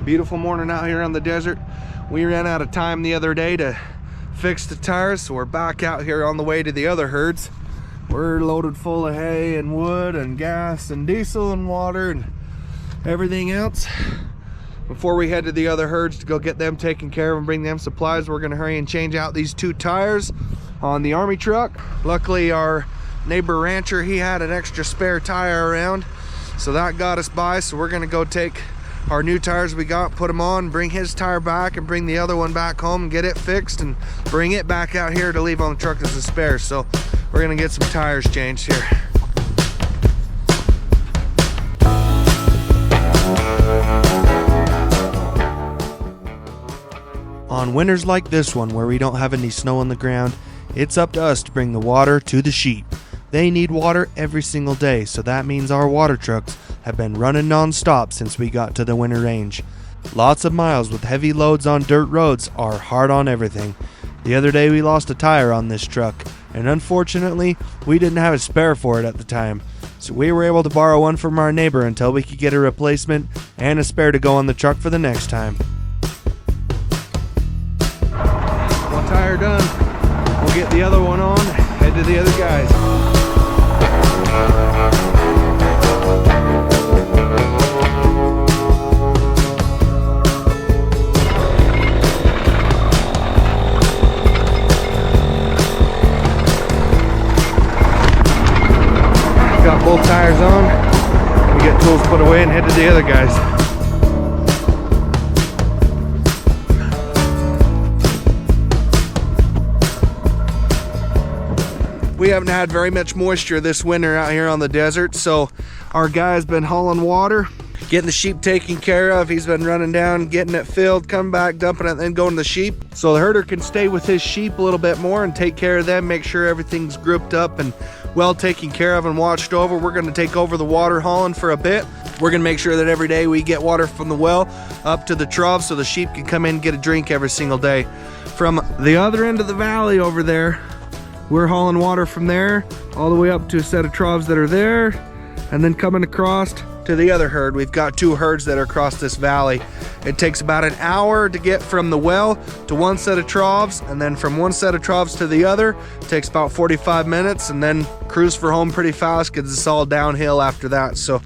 Beautiful morning out here on the desert. We ran out of time the other day to fix the tires, so we're back out here on the way to the other herds. We're loaded full of hay and wood and gas and diesel and water and everything else. Before we head to the other herds to go get them taken care of and bring them supplies, we're gonna hurry and change out these 2 tires on the army truck. Luckily our neighbor rancher, he had an extra spare tire around, so that got us by. So we're gonna go take our new tires we got, put them on, bring his tire back and bring the other one back home and get it fixed and bring it back out here to leave on the truck as a spare. So we're gonna get some tires changed here. On winters like this one, where we don't have any snow on the ground, it's up to us to bring the water to the sheep. They need water every single day, so that means our water trucks have been running non-stop since we got to the winter range. Lots of miles with heavy loads on dirt roads are hard on everything. The other day we lost a tire on this truck, and unfortunately we didn't have a spare for it at the time. So we were able to borrow one from our neighbor until we could get a replacement and a spare to go on the truck for the next time. One tire done, we'll get the other one on, head to the other guys. Got both tires on, we get tools put away and head to the other guys. We haven't had very much moisture this winter out here on the desert, so our guy's been hauling water, getting the sheep taken care of. He's been running down, getting it filled, coming back, dumping it, then going to the sheep. So the herder can stay with his sheep a little bit more and take care of them, make sure everything's grouped up and well taken care of and watched over. We're gonna take over the water hauling for a bit. We're gonna make sure that every day we get water from the well up to the trough so the sheep can come in and get a drink every single day. From the other end of the valley over there, we're hauling water from there all the way up to a set of troughs that are there, and then coming across to the other herd. We've got 2 herds that are across this valley. It takes about an hour to get from the well to one set of troughs, and then from one set of troughs to the other it takes about 45 minutes, and then cruise for home pretty fast because it's all downhill after that. So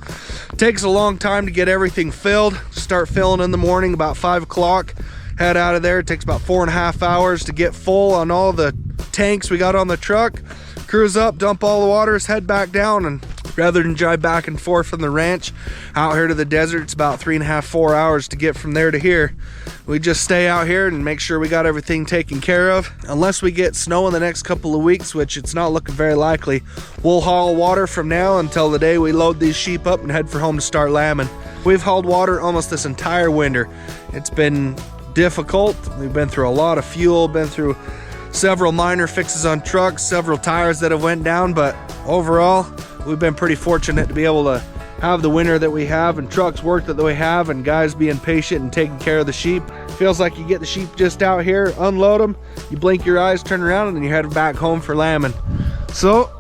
it takes a long time to get everything filled. Start filling in the morning about 5 o'clock, head out of there. It takes about 4.5 hours to get full on all the tanks we got on the truck. Cruise up, dump all the waters, head back down, and rather than drive back and forth from the ranch out here to the desert, it's about 3.5 to 4 hours to get from there to here. We just stay out here and make sure we got everything taken care of. Unless we get snow in the next couple of weeks, which it's not looking very likely, we'll haul water from now until the day we load these sheep up and head for home to start lambing. We've hauled water almost this entire winter. It's been difficult. We've been through a lot of fuel, been through several minor fixes on trucks, several tires that have went down, but overall we've been pretty fortunate to be able to have the winter that we have, and trucks work that we have, and guys being patient and taking care of the sheep. Feels like you get the sheep just out here, unload them, you blink your eyes, turn around, and then you're headed back home for lambing. So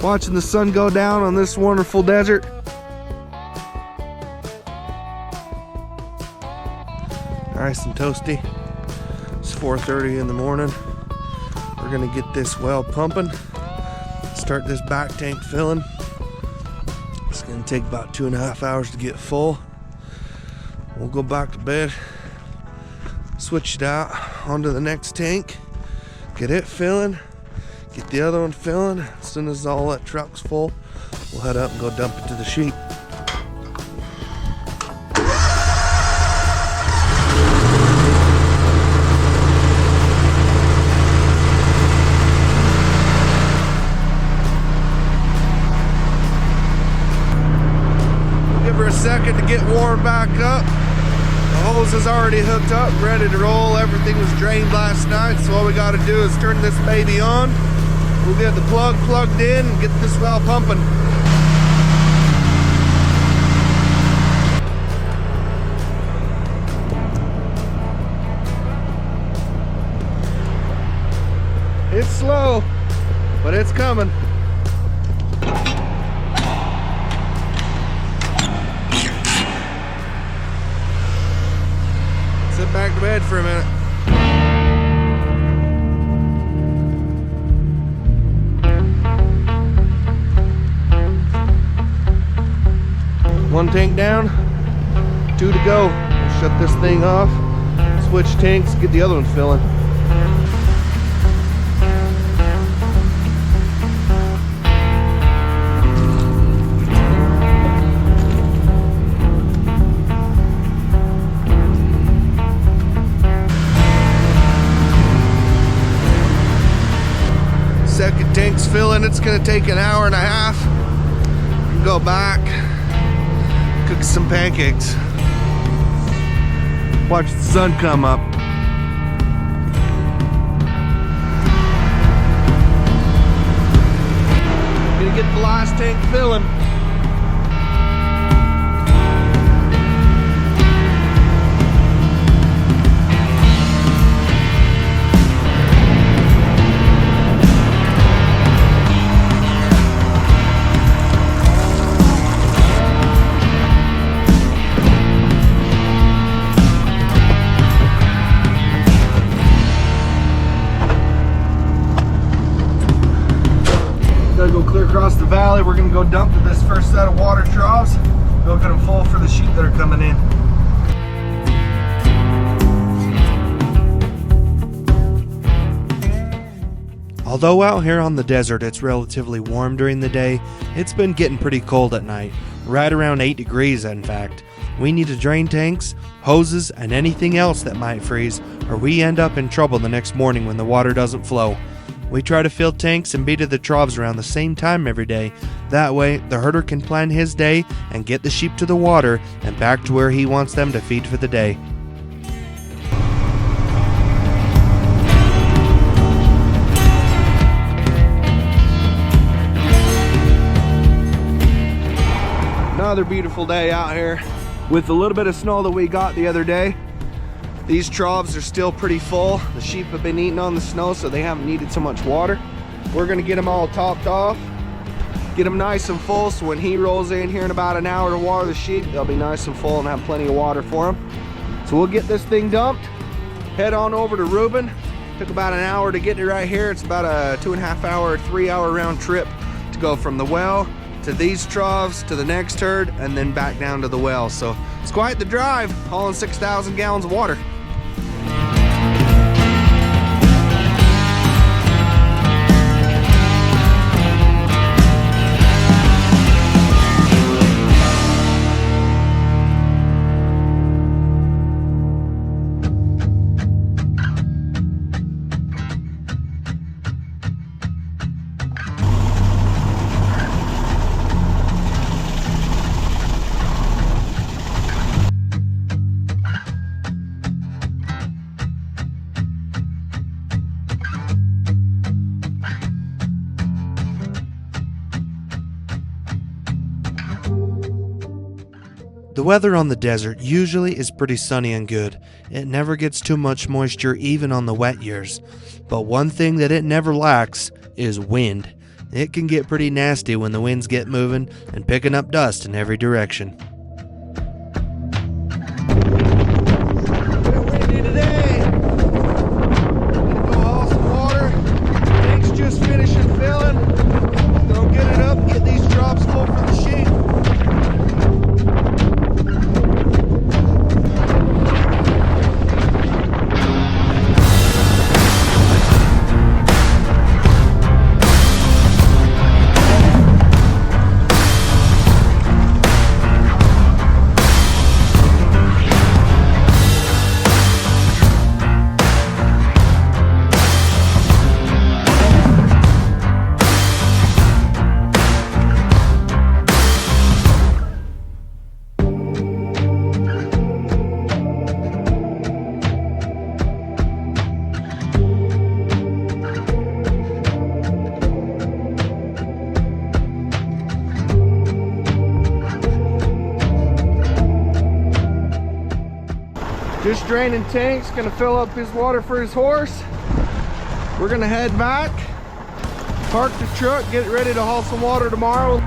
watching the sun go down on this wonderful desert. Nice and toasty. It's 4:30 in the morning. We're gonna get this well pumping, start this back tank filling. It's gonna take about 2.5 hours to get full. We'll go back to bed, switch it out onto the next tank, get it filling, get the other one filling. As soon as all that truck's full, we'll head up and go dump it to the sheep. A second to get warmed back up. The hose is already hooked up, ready to roll. Everything was drained last night, so all we got to do is turn this baby on. We'll get the plug plugged in and get this well pumping. It's slow, but it's coming. outside for a minute. One tank down, 2 to go. Shut this thing off, switch tanks, get the other one filling. Second tank's filling. It's gonna take an hour and a half. Go back, cook some pancakes. Watch the sun come up. Gonna get the last tank filling. Gotta go clear across the valley. We're gonna go dump to this first set of water troughs. Go get them full for the sheep that are coming in. Although out here on the desert it's relatively warm during the day, it's been getting pretty cold at night, right around 8 degrees in fact. We need to drain tanks, hoses, and anything else that might freeze, or we end up in trouble the next morning when the water doesn't flow. We try to fill tanks and be to the troughs around the same time every day. That way, the herder can plan his day and get the sheep to the water and back to where he wants them to feed for the day. Another beautiful day out here with a little bit of snow that we got the other day. These troughs are still pretty full. The sheep have been eating on the snow, so they haven't needed so much water. We're gonna get them all topped off, get them nice and full, so when he rolls in here in about an hour to water the sheep, they'll be nice and full and have plenty of water for them. So we'll get this thing dumped, head on over to Reuben. Took about an hour to get it right here. It's about a 2.5 hour, 3 hour round trip to go from the well to these troughs to the next herd and then back down to the well. So it's quite the drive, hauling 6,000 gallons of water. The weather on the desert usually is pretty sunny and good. It never gets too much moisture even on the wet years. But one thing that it never lacks is wind. It can get pretty nasty when the winds get moving and picking up dust in every direction. Bit windy today. Gonna go haul some water. Tank's just finishing filling. Go get it up, get these troughs full for the sheep. Just draining tanks, gonna fill up his water for his horse. We're gonna head back, park the truck, get ready to haul some water tomorrow.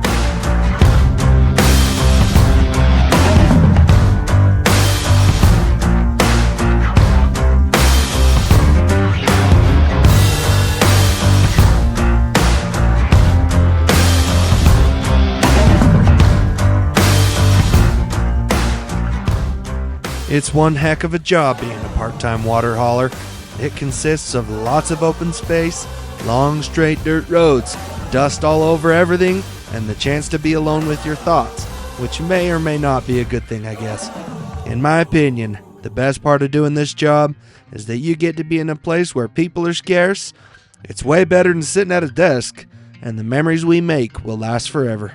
It's one heck of a job being a part-time water hauler. It consists of lots of open space, long straight dirt roads, dust all over everything, and the chance to be alone with your thoughts, which may or may not be a good thing, I guess. In my opinion, the best part of doing this job is that you get to be in a place where people are scarce. It's way better than sitting at a desk, and the memories we make will last forever.